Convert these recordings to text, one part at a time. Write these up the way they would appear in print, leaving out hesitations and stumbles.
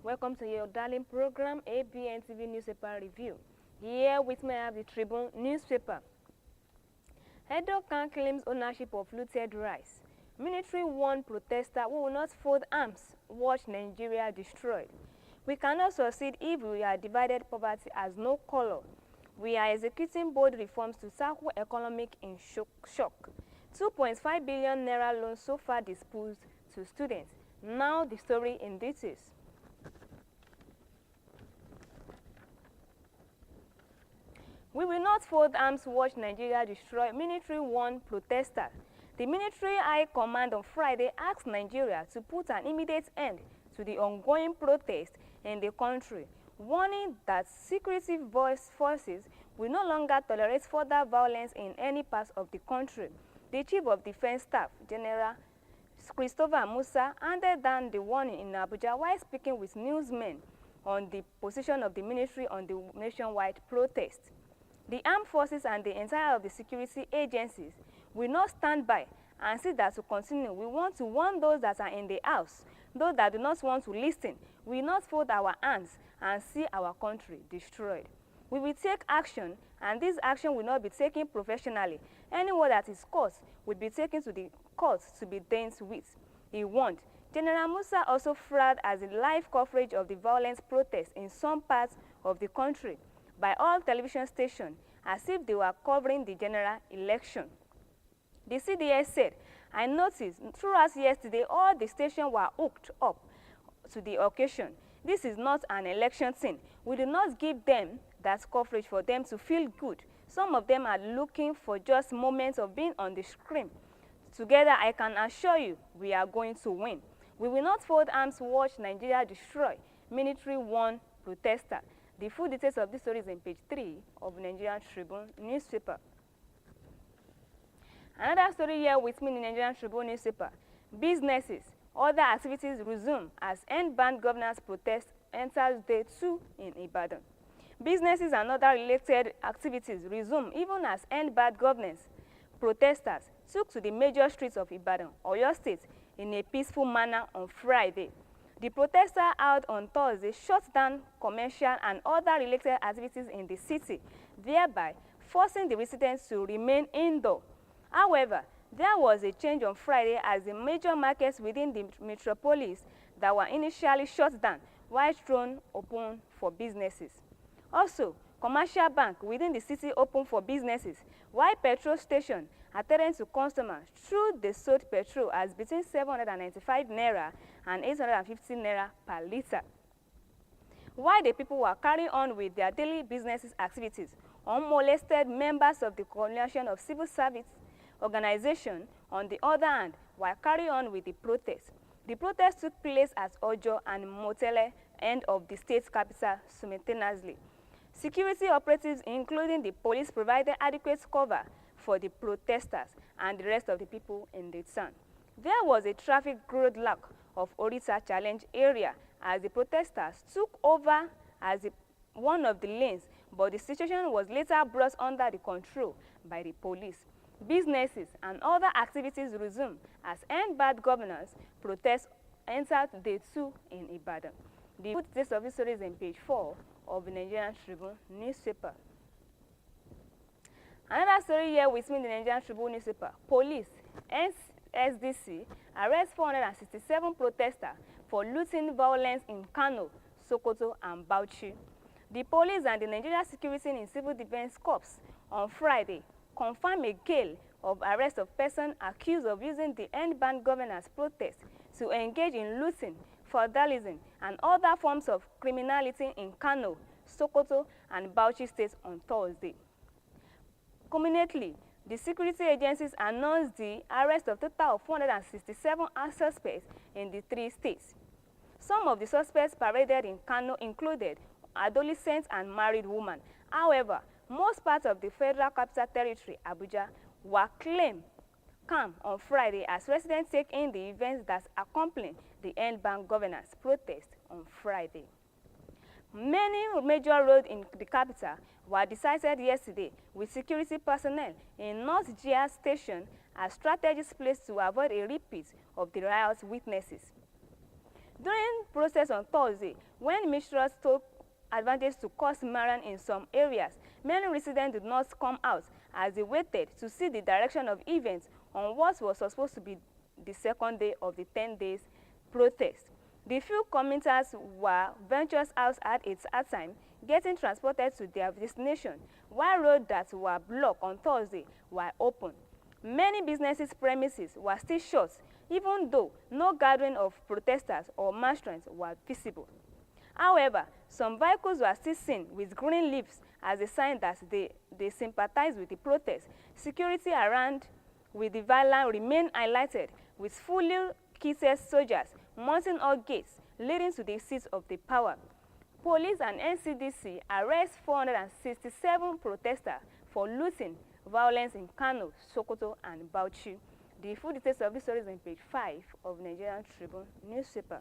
Welcome to your darling program, Abntv Newspaper Review. Here with me I have the Tribune newspaper. Edo-Kan claims ownership of looted rice. Military warned protester who will not fold arms. Watch Nigeria destroyed. We cannot succeed if we are divided. Poverty has no color. We are executing bold reforms to tackle economic in shock. 2.5 billion naira loans so far disbursed to students. Now the story in details. We will not fold arms. Watch Nigeria destroy. Military warned protesters. The military high command on Friday asked Nigeria to put an immediate end to the ongoing protest in the country, warning that security forces will no longer tolerate further violence in any part of the country. The Chief of Defense Staff, General Christopher Musa, handed down the warning in Abuja while speaking with newsmen on the position of the military on the nationwide protest. The armed forces and the entire of the security agencies will not stand by and see that to continue. We want to warn those that are in the house, those that do not want to listen. We will not fold our hands and see our country destroyed. We will take action, and this action will not be taken professionally. Anyone that is caught will be taken to the court to be dealt with, he warned. General Musa also flagged as a live coverage of the violent protests in some parts of the country by all television stations as if they were covering the general election. The CDS said, I noticed throughout yesterday all the stations were hooked up to the occasion. This is not an election thing. We do not give them that coverage for them to feel good. Some of them are looking for just moments of being on the screen. Together, I can assure you, we are going to win. We will not fold arms. Watch Nigeria destroy. Military warned protester. The full details of this story is in page 3 of Nigerian Tribune newspaper. Another story here with me in the Nigerian Tribune newspaper. Businesses, other activities resume as end-ban governance protest enters day 2 in Ibadan. Businesses and other related activities resume even as end-ban governance protesters took to the major streets of Ibadan, Oyo State, in a peaceful manner on Friday. The protesters out on Thursday shut down commercial and other related activities in the city, thereby forcing the residents to remain indoors. However, there was a change on Friday as the major markets within the metropolis that were initially shut down were thrown open for businesses. Also, commercial bank within the city opened for businesses, while petrol stations attended to customers through they sold petrol as between 795 naira and 850 naira per litre. While the people were carrying on with their daily business activities, unmolested members of the coalition of civil service organization, on the other hand, were carrying on with the protest. The protest took place at Ojo and Motele end of the state capital simultaneously. Security operatives, including the police, provided adequate cover for the protesters and the rest of the people in the town. There was a traffic roadblock of Orita Challenge area as the protesters took over as one of the lanes, but the situation was later brought under the control by the police. Businesses and other activities resumed as end-bad governance protests entered day 2 in Ibadan. The full details of this story is in page 4 of the Nigerian Tribune newspaper. Another story here with me in the Nigerian Tribune newspaper. Police, SDC, arrest 467 protesters for looting violence in Kano, Sokoto, and Bauchi. The police and the Nigeria Security and Civil Defense Corps on Friday confirmed a gale of arrest of persons accused of using the end-ban governance protest to engage in looting, vandalism, and other forms of criminality in Kano, Sokoto, and Bauchi states on Thursday. Culminately, the security agencies announced the arrest of a total of 467 suspects in the 3 states. Some of the suspects paraded in Kano included adolescents and married women. However, most parts of the Federal Capital Territory, Abuja, were claimed calm on Friday as residents take in the events that accompanied the end-ban governance protest on Friday. Many major roads in the capital were decided yesterday with security personnel in North Gia Station as strategies placed to avoid a repeat of the riot witnesses. During process on Thursday, when ministers took advantage to cause Maran in some areas, many residents did not come out as they waited to see the direction of events on what was supposed to be the second day of the 10 days protest. The few commuters were ventured out at a time, getting transported to their destination, while roads that were blocked on Thursday were open. Many businesses' premises were still shut, even though no gathering of protesters or marchers were visible. However, some vehicles were still seen with green leaves as a sign that they sympathized with the protest. Security around with the violence remained highlighted, with fully kitted soldiers mounting all gates leading to the seat of the power. Police and NCDC arrest 467 protesters for looting, violence in Kano, Sokoto, and Bauchi. The full details of this story is on page 5 of Nigerian Tribune newspaper.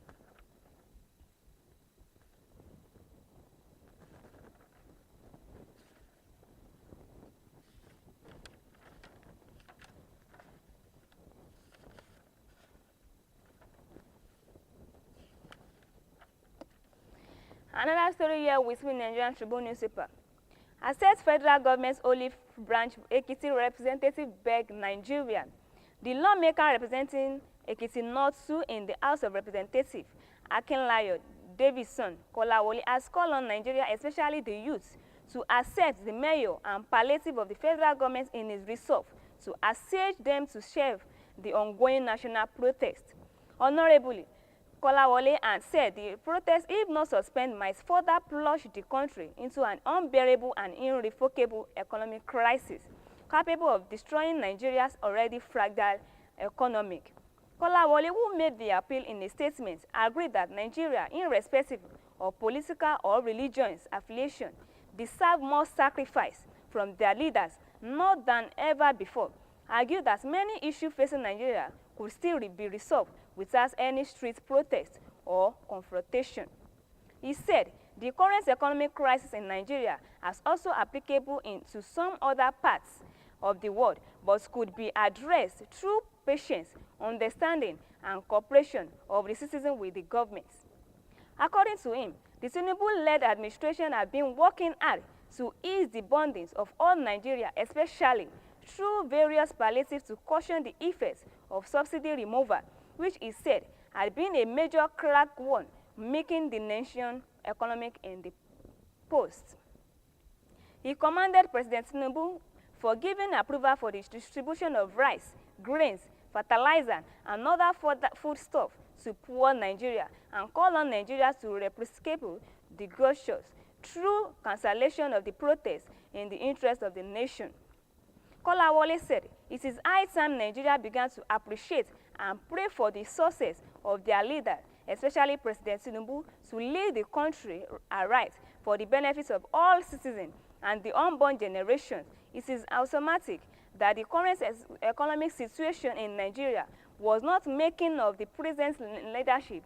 Another story here with me, Nigerian Tribune newspaper. Assess federal government's Olive Branch Ekiti representative beg Nigeria. The lawmaker representing Ekiti North 2 in the House of Representatives, Akinlayo Davidson Kolawole, has called on Nigeria, especially the youth, to accept the mayor and palliative of the federal government in its resolve to assuage them to share the ongoing national protest. Honorably, Kolawole and said the protest, if not suspended, might further plunge the country into an unbearable and irrevocable economic crisis, capable of destroying Nigeria's already fragile economy. Kolawole, who made the appeal in a statement, agreed that Nigeria, irrespective of political or religious affiliation, deserve more sacrifice from their leaders more than ever before. Argued that many issues facing Nigeria could still be resolved without any street protest or confrontation. He said the current economic crisis in Nigeria is also applicable to some other parts of the world, but could be addressed through patience, understanding, and cooperation of the citizens with the government. According to him, the Tinubu-led administration has been working hard to ease the burdens of all Nigeria, especially through various palliatives to cushion the effects of subsidy removal, which he said had been a major crack one, making the nation economic in the post. He commended President Tinubu for giving approval for the distribution of rice, grains, fertilizer, and other foodstuff to poor Nigeria, and called on Nigeria to reciprocate the gestures through cancellation of the protest in the interest of the nation. Kolawole said it is high time Nigeria began to appreciate and pray for the success of their leader, especially President Tinubu, to lead the country aright for the benefits of all citizens and the unborn generations. It is automatic that the current economic situation in Nigeria was not making of the present leadership,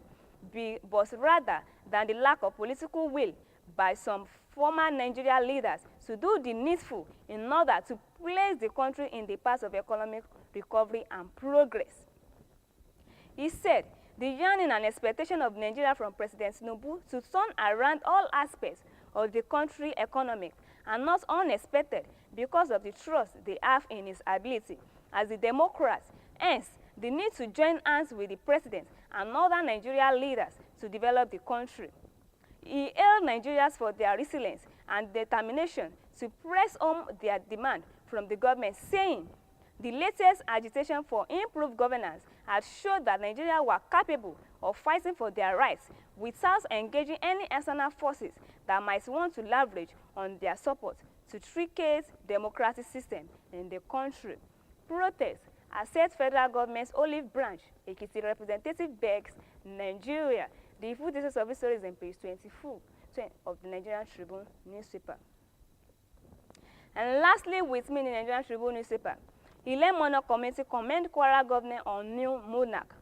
but rather than the lack of political will by some former Nigerian leaders to do the needful in order to place the country in the path of economic recovery and progress. He said the yearning and expectation of Nigeria from President Tinubu to turn around all aspects of the country's economy are not unexpected because of the trust they have in his ability as a Democrat. Hence, the need to join hands with the president and other Nigerian leaders to develop the country. He hailed Nigerians for their resilience and determination to press home their demand from the government, saying the latest agitation for improved governance had showed that Nigeria were capable of fighting for their rights without engaging any external forces that might want to leverage on their support to truncate democratic system in the country. Protest assert federal government's Olive Branch Ekiti representative begs Nigeria. The full details of this story is on page 24 of the Nigerian Tribune newspaper. And lastly, with me in the Nigerian Tribune newspaper, Ilemono Committee commend Kwara government on new monarch.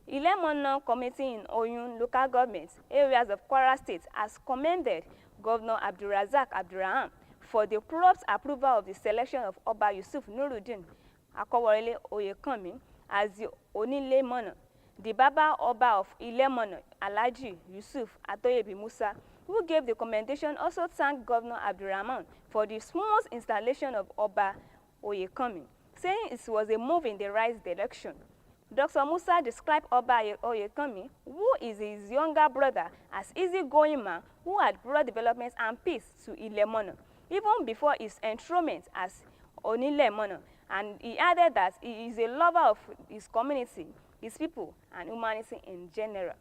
Ilemono Committee in OSUN local government areas of Kwara State has commended Governor Abdulrazak Abdurrahman for the prompt approval of the selection of Oba Yusuf Nuruddin Akowole Oyekanmi as the Onilemono. the Baba Oba of Ilemono, Alhaji Yusuf Atoyebi Musa, who gave the commendation, also thanked Governor Abdulrahman for the smooth installation of Oba Oyekanmi, saying it was a move in the right direction. Dr. Musa described Oba Oyekanmi, who is his younger brother, as easygoing man who had brought development and peace to Ilemono, even before his enthronement as Onilemono. And he added that he is a lover of his community, his people, and humanity in general.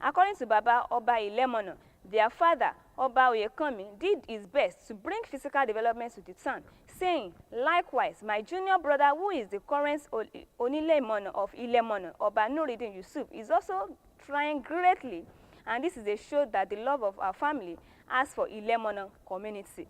According to Baba Oba Ilemono, their father, Oba Oyekanmi, did his best to bring physical development to the town, saying, likewise, my junior brother, who is the current Onilemono of Ilemono, Oba Nuruddin Yusuf, is also trying greatly, and this is a show that the love of our family has for Ilemono community.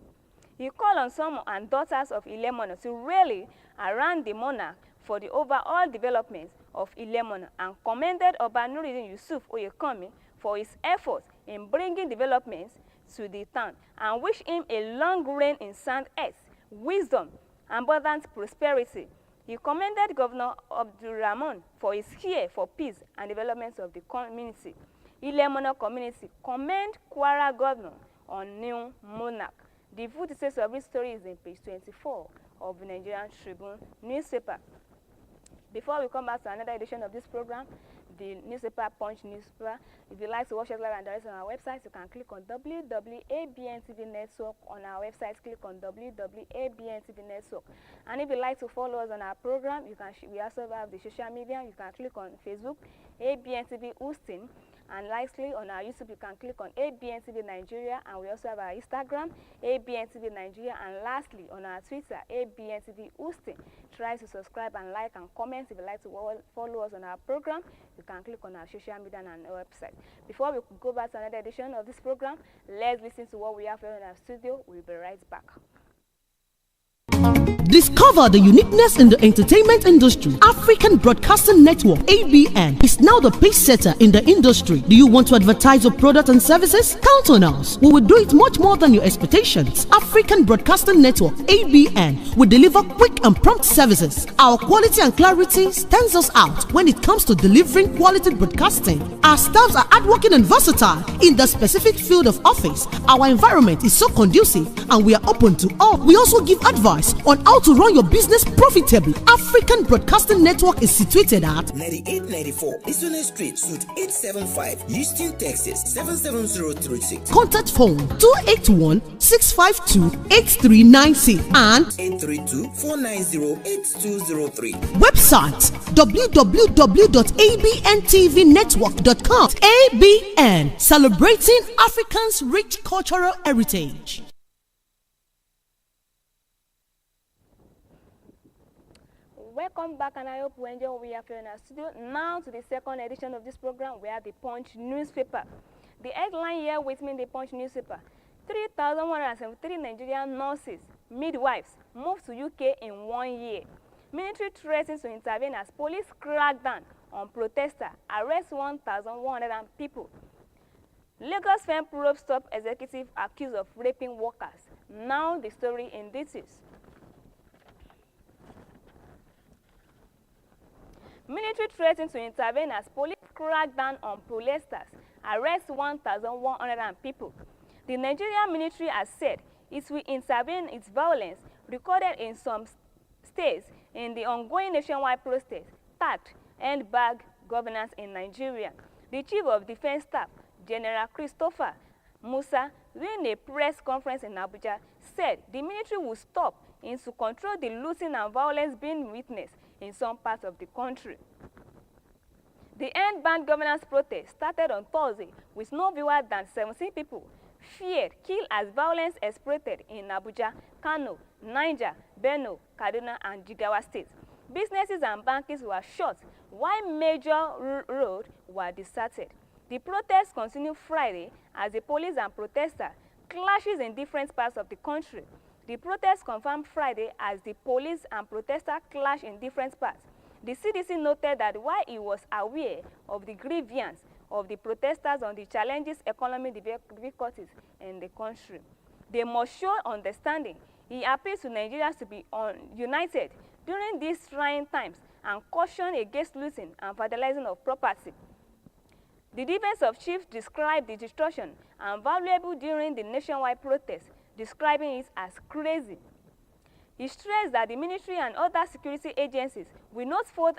He called on some and daughters of Ilemono to rally around the monarch for the overall development of Ilemono and commended Oba Nuruddin Yusuf Oyekanmi for his efforts in bringing development to the town and wish him a long reign in sound health, wisdom, and abundant prosperity. He commended Governor Abdulrahman for his care for peace and development of the community. Ilemono community commend Kwara Governor on new monarch. The full details of this story is in page 24 of the Nigerian Tribune newspaper. Before we come back to another edition of this program, the newspaper Punch newspaper, if you'd like to watch us live and direct on our website, you can click on www.abntv network on our website, click on www.abntv network. And if you'd like to follow us on our program, we also have the social media. You can click on Facebook, Abntv OSUN, and lastly on our YouTube, you can click on Abntv Nigeria, and we also have our Instagram, Abntv Nigeria, and lastly on our Twitter, Abntv OSUN. Try to subscribe and like and comment. If you'd like to follow us on our program, you can click on our social media and our website. Before we go back to another edition of this program, let's listen to what we have here in our studio. We'll be right back. Discover the uniqueness in the entertainment industry. African Broadcasting Network, ABN, is now the pace setter in the industry. Do you want to advertise your product and services? Count on us. We will do it much more than your expectations. African Broadcasting Network, ABN, will deliver quick and prompt services. Our quality and clarity stands us out when it comes to delivering quality broadcasting. Our staffs are hardworking and versatile in the specific field of office. Our environment is so conducive and we are open to all. We also give advice on how to run your business profitably. African Broadcasting Network is situated at 9894 Eastern Street, Suite 875, Houston, Texas 77036. Contact phone 281-652-8396 and 832-490-8203. Website www.abntvnetwork.com. ABN, celebrating Africans' rich cultural heritage. Welcome back, and I hope you enjoy what we have here in our studio. Now to the second edition of this program, we have the Punch newspaper. The headline here with me in the Punch newspaper: 3,173 Nigerian nurses, midwives moved to UK in 1 year. Military threatens to intervene as police crack down on protesters, arrest 1,100 people. Lagos firm probes top executive accused of raping workers. Now the story in details. Military threatens to intervene as police crack down on protesters, arrest 1,100 people. The Nigerian military has said it will intervene its violence recorded in some states in the ongoing nationwide protest tagged "End Bag Governance in Nigeria." The Chief of Defense Staff, General Christopher Musa, during a press conference in Abuja, said the military will stop in to control the looting and violence being witnessed in some parts of the country. The End Bad Governance protest started on Thursday with no fewer than 17 people feared killed as violence exploded in Abuja, Kano, Niger, Benue, Kaduna, and Jigawa states. Businesses and banks were shut while major roads were deserted. The protests continued Friday as the police and protesters clashes in different parts of the country. The protest confirmed Friday as the police and protesters clash in different parts. The CDC noted that while it was aware of the grievance of the protesters on the challenges economic difficulties in the country, they must show understanding. He appeals to Nigerians to be united during these trying times and cautioned against looting and vandalizing of property. The defense of chief described the destruction and valuable during the nationwide protest, describing it as crazy. He stressed that the military and other security agencies will not fold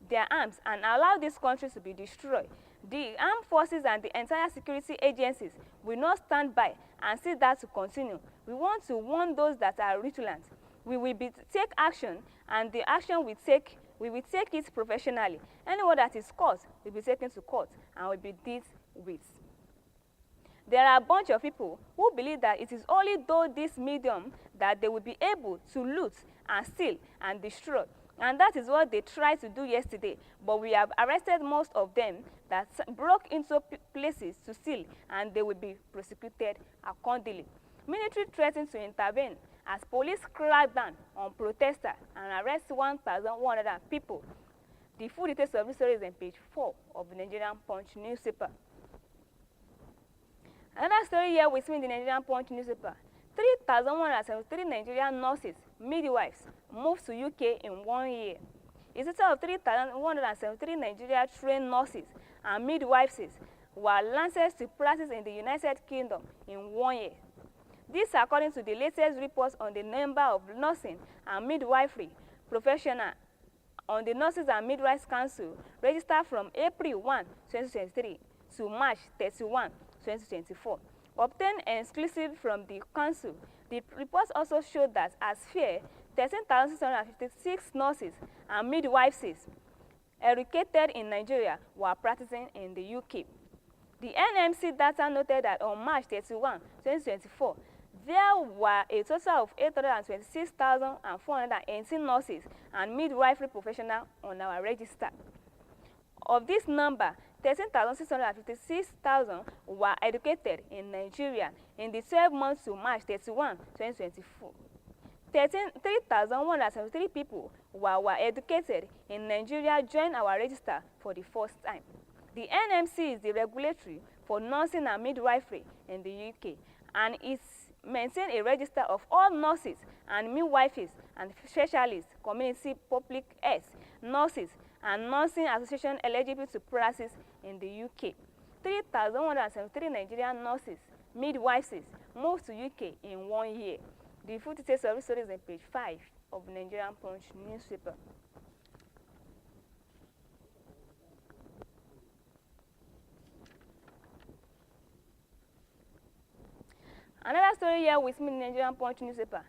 their arms and allow this country to be destroyed. The armed forces and the entire security agencies will not stand by and see that to continue. We want to warn those that are vigilant. We will take action, and the action we will take it professionally. Anyone that is caught will be taken to court and will be dealt with. There are a bunch of people who believe that it is only through this medium that they will be able to loot and steal and destroy. And that is what they tried to do yesterday. But we have arrested most of them that broke into places to steal, and they will be prosecuted accordingly. Military threatened to intervene as police cracked down on protesters and arrest 1,100 people. The full details of this story is on page 4 of the Nigerian Punch newspaper. Another story here with me in the Nigerian Punch newspaper. 3,173 Nigerian nurses, midwives moved to UK in 1 year. A total of 3,173 Nigerian trained nurses and midwives were licensed to practice in the United Kingdom in 1 year. This according to the latest reports on the number of nursing and midwifery professionals on the Nurses and Midwives Council registered from April 1, 2023 to March 31, 2024. Obtained exclusive from the council, the reports also showed that as fair, 13,656 nurses and midwives educated in Nigeria were practicing in the UK. The NMC data noted that on March 31, 2024, there were a total of 826,418 nurses and midwifery professionals on our register. Of this number, 13,656,000 were educated in Nigeria in the 12 months to March 31, 2024. 3,173 people were educated in Nigeria joined our register for the first time. The NMC is the regulatory for nursing and midwifery in the UK, and it maintains a register of all nurses and midwives and specialists, community public health nurses, and nursing association eligible to practice in the UK. 3,173 Nigerian nurses, midwives moved to UK in 1 year. The full details of the story is on page 5 of the Nigerian Punch newspaper. Another story here with me in the Nigerian Punch newspaper.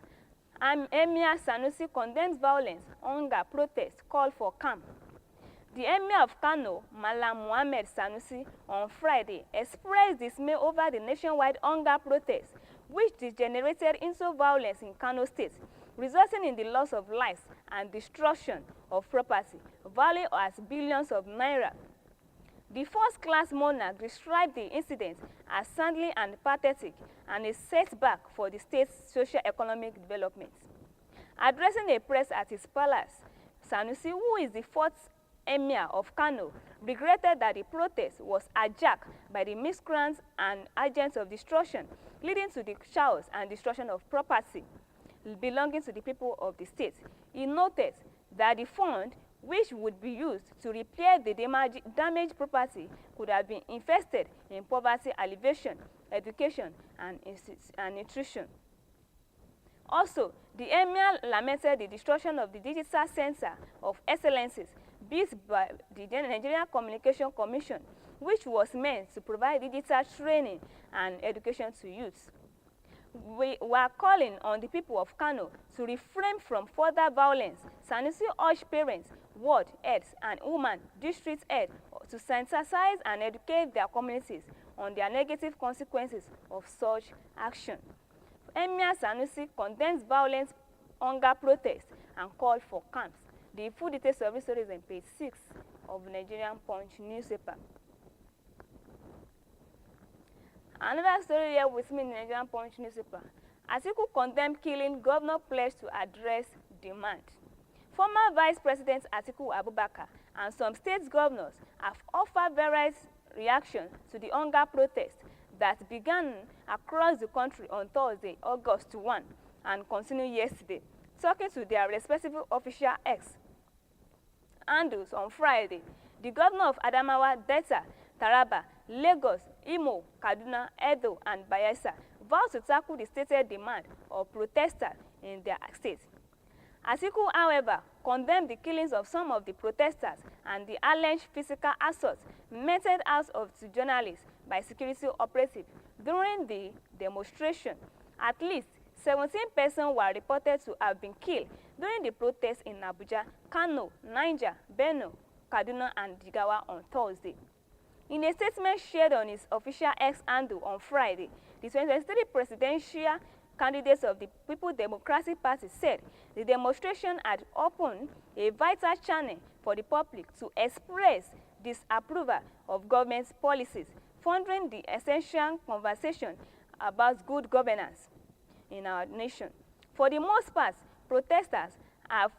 Emir Sanusi condemns violence, hunger, protest, call for calm. The Emir of Kano, Malam Mohammed Sanusi, on Friday expressed dismay over the nationwide hunger protest, which degenerated into violence in Kano State, resulting in the loss of lives and destruction of property, valued as billions of naira. The first-class monarch described the incident as sadly and pathetic and a setback for the state's socio-economic development. Addressing a press at his palace, Sanusi, who is the fourth Emir of Kano, regretted that the protest was hijacked by the miscreants and agents of destruction, leading to the chaos and destruction of property belonging to the people of the state. He noted that the fund, which would be used to repair the damaged property, could have been invested in poverty alleviation, education, and nutrition. Also, the Emir lamented the destruction of the Digital Center of Excellences built by the Nigerian Communication Commission, which was meant to provide digital training and education to youth. We were calling on the people of Kano to refrain from further violence. Sanusi urged parents, ward heads, and women district heads to sensitize and educate their communities on their negative consequences of such action. Emir Sanusi condemns violent hunger protests and called for camps. The full details of this story is on page 6 of the Nigerian Punch newspaper. Another story here with me in the Nigerian Punch newspaper. Atiku condemned killing, governor pledged to address demand. Former Vice President Atiku Abubakar and some state governors have offered various reactions to the hunger protest that began across the country on Thursday, August 1, and continued yesterday. Talking to their respective official X handles on Friday, the governor of Adamawa, Delta, Taraba, Lagos, Imo, Kaduna, Edo, and Bayelsa vowed to tackle the stated demand of protesters in their state. Atiku, however, condemned the killings of some of the protesters and the alleged physical assault meted out to journalists by security operatives during the demonstration. At least 17 persons were reported to have been killed during the protests in Abuja, Kano, Niger, Benue, Kaduna, and Jigawa on Thursday. In a statement shared on his official X handle on Friday, the 2023 presidential candidates of the People's Democratic Party said the demonstration had opened a vital channel for the public to express disapproval of government's policies, furthering the essential conversation about good governance in our nation. For the most part, protesters have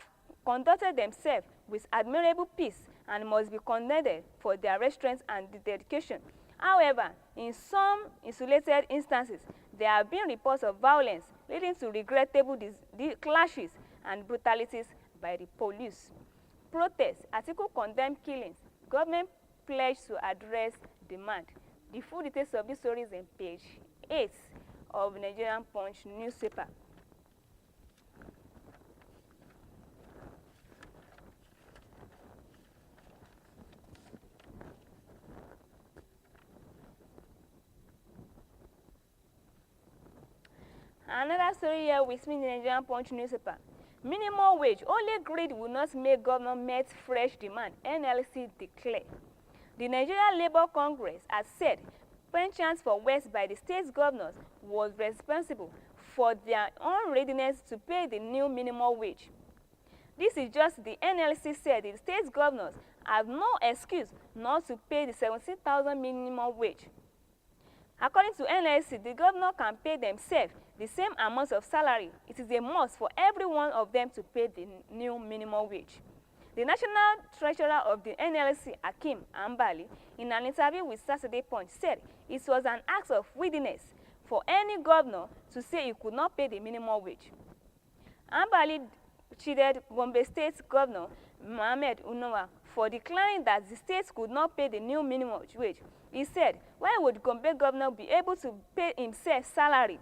conducted themselves with admirable peace and must be commended for their restraint and dedication. However, in some isolated instances, there have been reports of violence leading to regrettable clashes and brutalities by the police. Protests, Atiku condemned killings, government pledged to address demand. The full details of this story is on page 8 of Nigerian Punch newspaper. Another story here with me in the Nigerian Punch newspaper. Minimum wage, only greed will not make government meet fresh demand, NLC declare. The Nigerian Labour Congress has said pensions for West by the state governors was responsible for their unreadiness to pay the new minimum wage. This is just the NLC said the state governors have no excuse not to pay the 17,000 minimum wage. According to NLC, the governor can pay themselves the same amount of salary. It is a must for every one of them to pay the new minimum wage. The national treasurer of the NLC, Hakeem Ambali, in an interview with Saturday Punch, said it was an act of wickedness for any governor to say he could not pay the minimum wage. Ambali chided Gombe State Governor Mohammed Unowa for declaring that the state could not pay the new minimum wage. He said, why would Gombe governor be able to pay himself salary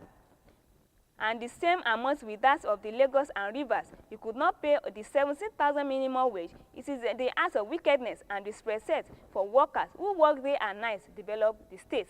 and the same amount with that of the Lagos and Rivers? He could not pay the 17,000 minimum wage. It is the act of wickedness and disrespect for workers who work day and night to develop the state.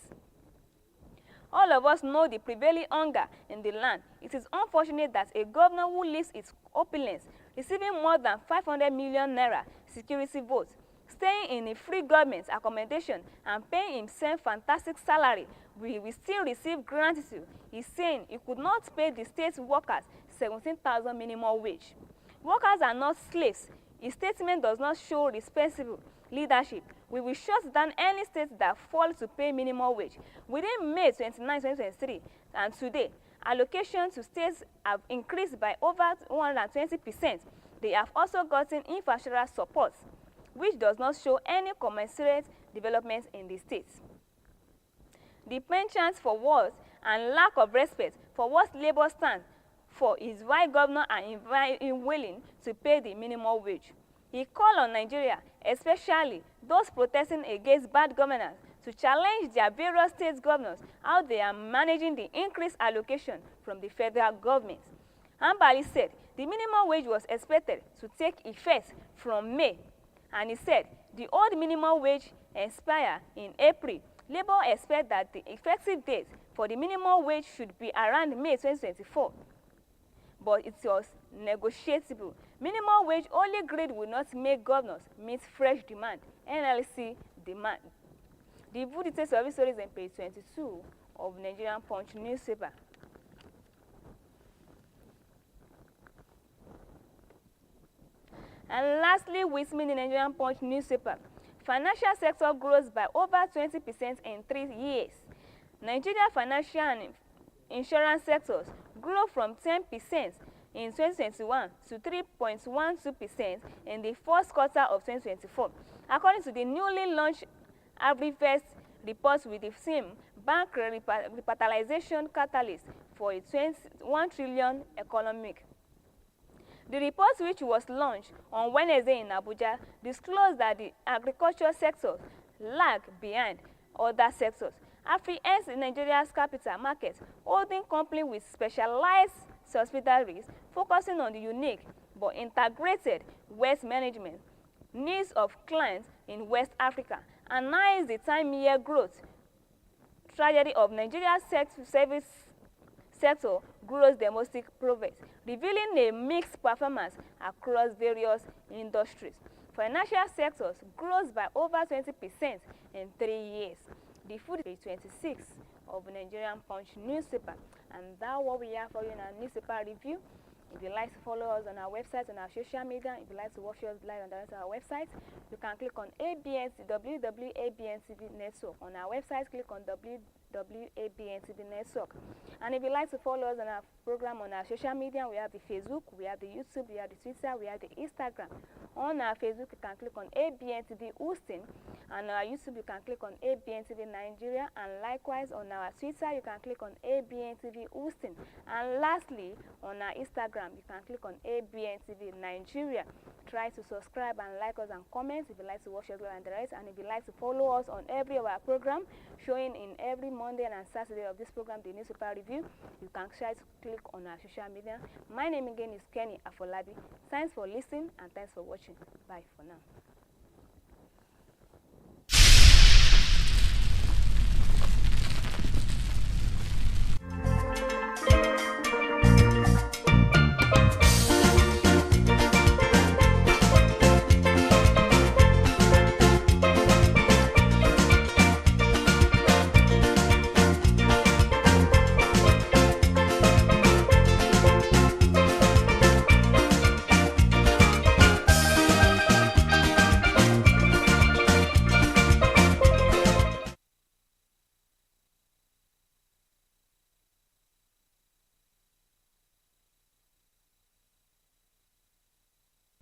All of us know the prevailing hunger in the land. It is unfortunate that a governor who lives its opulence, receiving more than 500 million naira security votes, staying in a free government accommodation and paying himself fantastic salary, will still receive gratitude. He's saying he could not pay the state workers 17,000 minimum wage. Workers are not slaves. His statement does not show responsible leadership. We will shut down any state that fails to pay minimum wage. Within May 29, 2023 and today, allocations to states have increased by over 120%. They have also gotten infrastructure support, which does not show any commensurate development in the states. The penchant for words and lack of respect for what Labour stands for is why governors are unwilling to pay the minimum wage. He called on Nigeria, especially those protesting against bad governance, to challenge their various state governors how they are managing the increased allocation from the federal government. Ambali said the minimum wage was expected to take effect from May, and he said the old minimum wage expire in April. Labour expects that the effective date for the minimum wage should be around May 2024, but it was negotiable. Minimum wage only grade will not make governors meet fresh demand, NLC demand. The full details of this story is on page 22 of Nigerian Punch newspaper. And lastly, with me in the Nigerian Punch newspaper, financial sector grows by over 20% in 3 years. Nigeria financial and insurance sectors grew from 10% in 2021 to 3.12% in the first quarter of 2024, according to the newly launched Abntv report with the theme Bank Revitalization Catalyst for a 21 trillion economic. The report, which was launched on Wednesday in Abuja, disclosed that the agriculture sector lagged behind other sectors. Afri ends in Nigeria's capital market, holding company with specialized subsidiaries focusing on the unique but integrated waste management needs of clients in West Africa, analyzed the 10-year growth trajectory of Nigeria's service sector gross domestic product, revealing a mixed performance across various industries. Financial sectors grows by over 20% in 3 years. The food is 26 of Nigerian Punch newspaper, and that's what we have for you in our newspaper review. If you'd like to follow us on our website, on our social media, if you'd like to watch us live on our website, you can click on www.abntv network. On our website, click on www.abntv network. And if you'd like to follow us on our program on our social media, we have the Facebook, we have the YouTube, we have the Twitter, we have the Instagram. On our Facebook, you can click on Abntv OSUN, and on our YouTube, you can click on Abntv Nigeria, and likewise on our Twitter, you can click on Abntv OSUN. And lastly, on our Instagram, you can click on Abntv Nigeria. Try to subscribe and like us and comment if you'd like to watch us live and direct, and if you'd like to follow us on every of our program showing in every Monday and Saturday of this program, the newspaper review, you can try to click on our social media. My name again is Kenny Afolabi. Thanks for listening and thanks for watching. Bye for now.